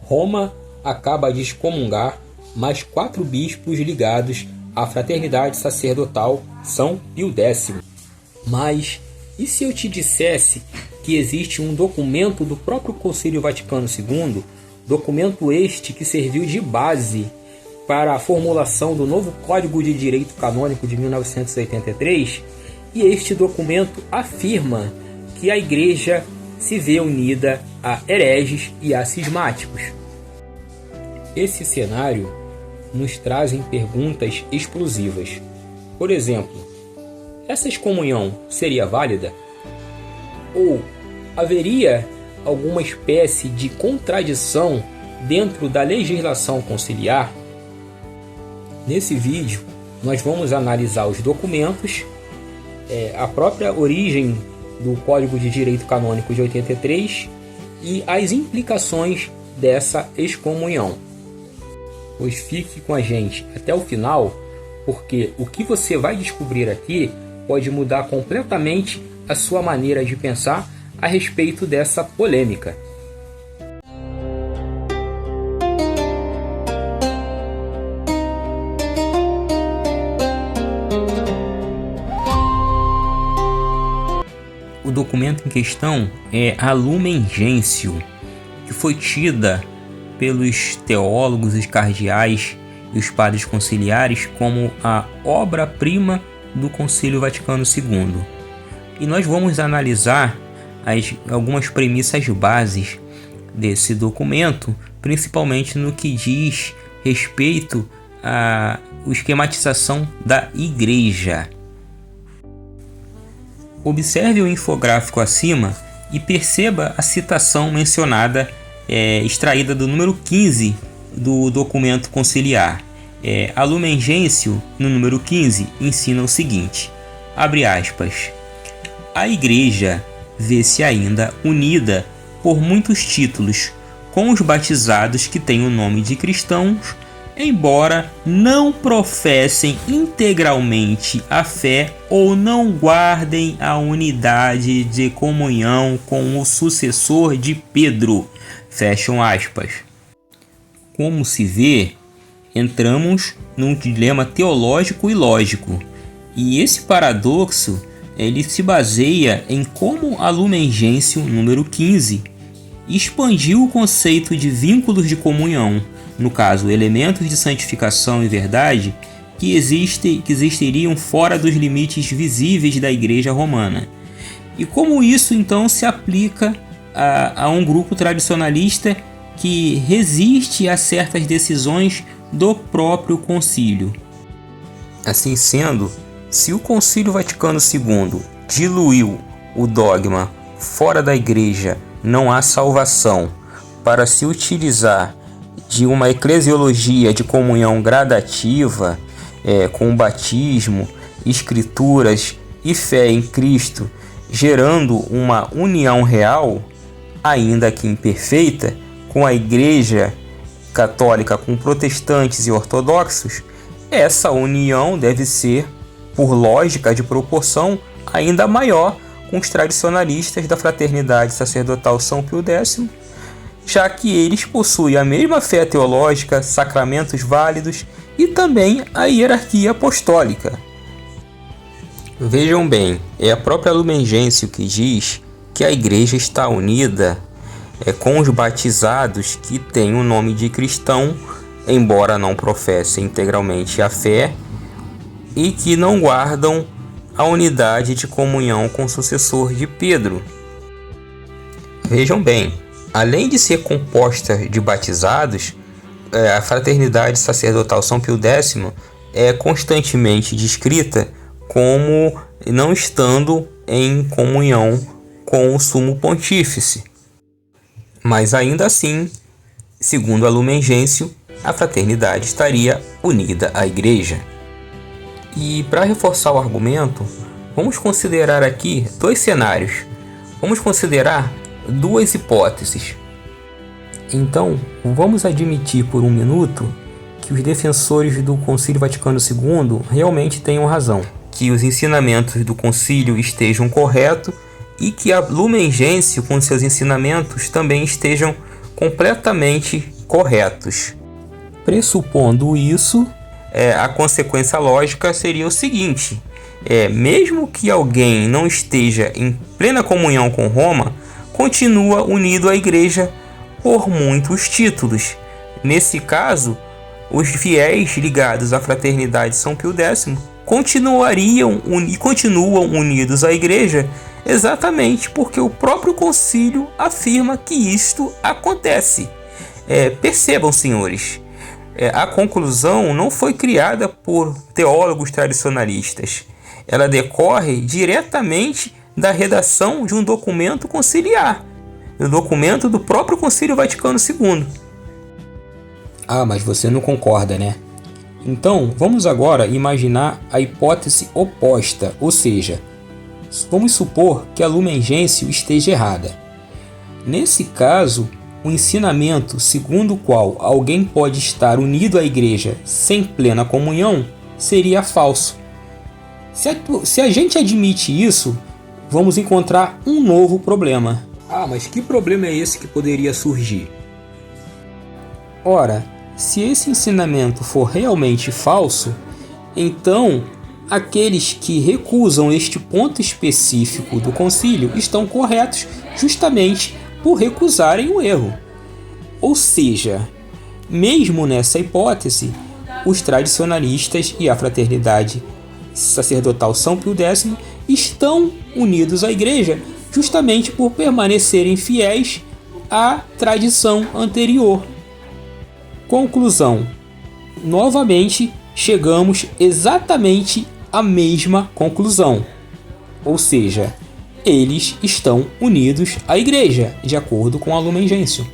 Roma acaba de excomungar mais 4 bispos ligados à fraternidade sacerdotal São Pio X. Mas e se eu te dissesse que existe um documento do próprio Concílio Vaticano II, documento este que serviu de base para a formulação do novo Código de Direito Canônico de 1983, e este documento afirma que a Igreja se vê unida a hereges e a cismáticos? Esse cenário nos trazem perguntas explosivas. Por exemplo, essa excomunhão seria válida? Ou haveria alguma espécie de contradição dentro da legislação conciliar? Nesse vídeo, nós vamos analisar os documentos, a própria origem do Código de Direito Canônico de 83 e as implicações dessa excomunhão. Pois fique com a gente até o final, porque o que você vai descobrir aqui pode mudar completamente a sua maneira de pensar a respeito dessa polêmica. O documento em questão é a Lumen Gentium, que foi tida pelos teólogos, os cardeais e os padres conciliares como a obra-prima do Concílio Vaticano II. E nós vamos analisar algumas premissas bases desse documento, principalmente no que diz respeito à esquematização da Igreja. Observe o infográfico acima e perceba a citação mencionada, extraída do número 15 do documento conciliar. A Lumen Gentium, no número 15, ensina o seguinte, abre aspas, a Igreja vê-se ainda unida por muitos títulos com os batizados que têm o nome de cristãos, embora não professem integralmente a fé ou não guardem a unidade de comunhão com o sucessor de Pedro. Fecham aspas. Como se vê, entramos num dilema teológico e lógico, e esse paradoxo ele se baseia em como a Lumen Gentium número 15 expandiu o conceito de vínculos de comunhão, no caso, elementos de santificação e verdade que existiriam fora dos limites visíveis da Igreja Romana. E como isso então se aplica a um grupo tradicionalista que resiste a certas decisões do próprio concílio. Assim sendo, se o Concílio Vaticano II diluiu o dogma fora da Igreja não há salvação para se utilizar de uma eclesiologia de comunhão gradativa, com batismo, escrituras e fé em Cristo, gerando uma união real, ainda que imperfeita, com a Igreja Católica com protestantes e ortodoxos, essa união deve ser, por lógica de proporção, ainda maior com os tradicionalistas da Fraternidade Sacerdotal São Pio X, já que eles possuem a mesma fé teológica, sacramentos válidos e também a hierarquia apostólica. Vejam bem, é a própria Lumen Gentium que diz que a Igreja está unida com os batizados que têm o nome de cristão, embora não professem integralmente a fé, e que não guardam a unidade de comunhão com o sucessor de Pedro. Vejam bem, além de ser composta de batizados, a Fraternidade Sacerdotal São Pio X é constantemente descrita como não estando em comunhão com o Sumo Pontífice. Mas ainda assim, segundo a Lumen Gentium, a fraternidade estaria unida à Igreja. E para reforçar o argumento, vamos considerar aqui 2 cenários. Vamos considerar 2 hipóteses. Então, vamos admitir por um minuto que os defensores do Concílio Vaticano II realmente tenham razão, que os ensinamentos do concílio estejam corretos e que a Lumen Gentium com seus ensinamentos também estejam completamente corretos. Pressupondo isso, a consequência lógica seria o seguinte: mesmo que alguém não esteja em plena comunhão com Roma, continua unido à Igreja por muitos títulos. Nesse caso, os fiéis ligados à Fraternidade São Pio X continuam unidos à Igreja exatamente porque o próprio concílio afirma que isto acontece. Percebam, senhores, a conclusão não foi criada por teólogos tradicionalistas. Ela decorre diretamente da redação de um documento conciliar, do documento do próprio Concílio Vaticano II. Ah, mas você não concorda, né? Então, vamos agora imaginar a hipótese oposta, ou seja, vamos supor que a Lumen Gentium esteja errada. Nesse caso, o ensinamento segundo o qual alguém pode estar unido à Igreja sem plena comunhão seria falso. Se a gente admite isso, vamos encontrar um novo problema. Ah, mas que problema é esse que poderia surgir? Ora, se esse ensinamento for realmente falso, então aqueles que recusam este ponto específico do concílio estão corretos justamente por recusarem o erro. Ou seja, mesmo nessa hipótese, os tradicionalistas e a Fraternidade Sacerdotal São Pio X estão unidos à Igreja justamente por permanecerem fiéis à tradição anterior. Conclusão: novamente chegamos exatamente à mesma conclusão, ou seja, eles estão unidos à Igreja, de acordo com a Lumen Gentium.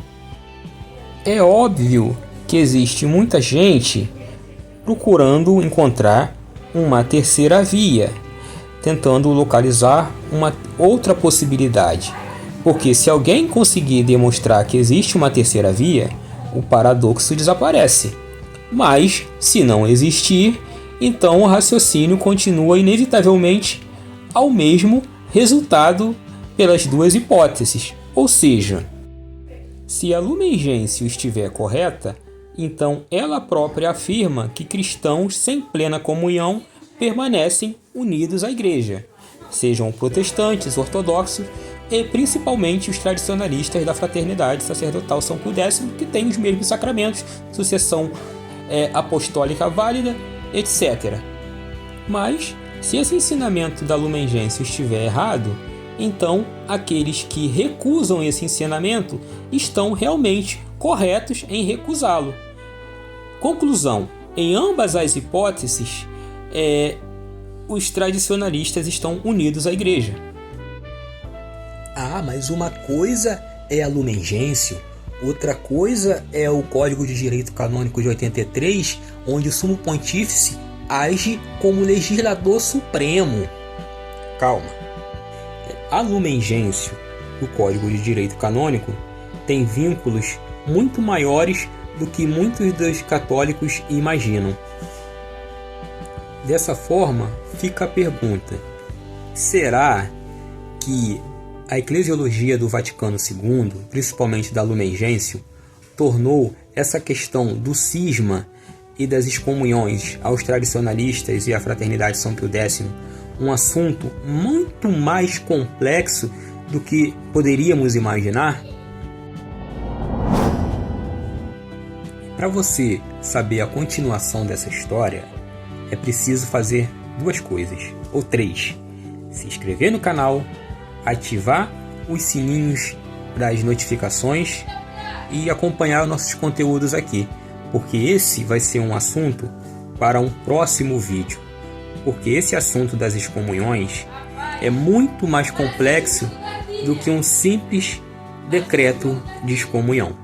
É óbvio que existe muita gente procurando encontrar uma terceira via, tentando localizar uma outra possibilidade, porque se alguém conseguir demonstrar que existe uma terceira via, o paradoxo desaparece. Mas, se não existir, então o raciocínio continua inevitavelmente ao mesmo resultado pelas duas hipóteses. Ou seja, se a Lumen Gentium estiver correta, então ela própria afirma que cristãos sem plena comunhão permanecem unidos à Igreja, sejam protestantes, ortodoxos e principalmente os tradicionalistas da Fraternidade Sacerdotal São Pio X, que têm os mesmos sacramentos, sucessão apostólica válida, etc. Mas, se esse ensinamento da Lumen Gentium estiver errado, então aqueles que recusam esse ensinamento estão realmente corretos em recusá-lo. Conclusão: em ambas as hipóteses, os tradicionalistas estão unidos à Igreja. Ah, mas uma coisa é a Lumen Gentium, outra coisa é o Código de Direito Canônico de 83, onde o Sumo Pontífice age como legislador supremo. Calma. A Lumen Gentium, o Código de Direito Canônico, tem vínculos muito maiores do que muitos dos católicos imaginam. Dessa forma, fica a pergunta: será que a eclesiologia do Vaticano II, principalmente da Lumen Gentium, tornou essa questão do cisma e das excomunhões aos tradicionalistas e à Fraternidade São Pio X um assunto muito mais complexo do que poderíamos imaginar? Para você saber a continuação dessa história, é preciso fazer duas coisas, ou três: se inscrever no canal, ativar os sininhos das notificações e acompanhar nossos conteúdos aqui, porque esse vai ser um assunto para um próximo vídeo, porque esse assunto das excomunhões é muito mais complexo do que um simples decreto de excomunhão.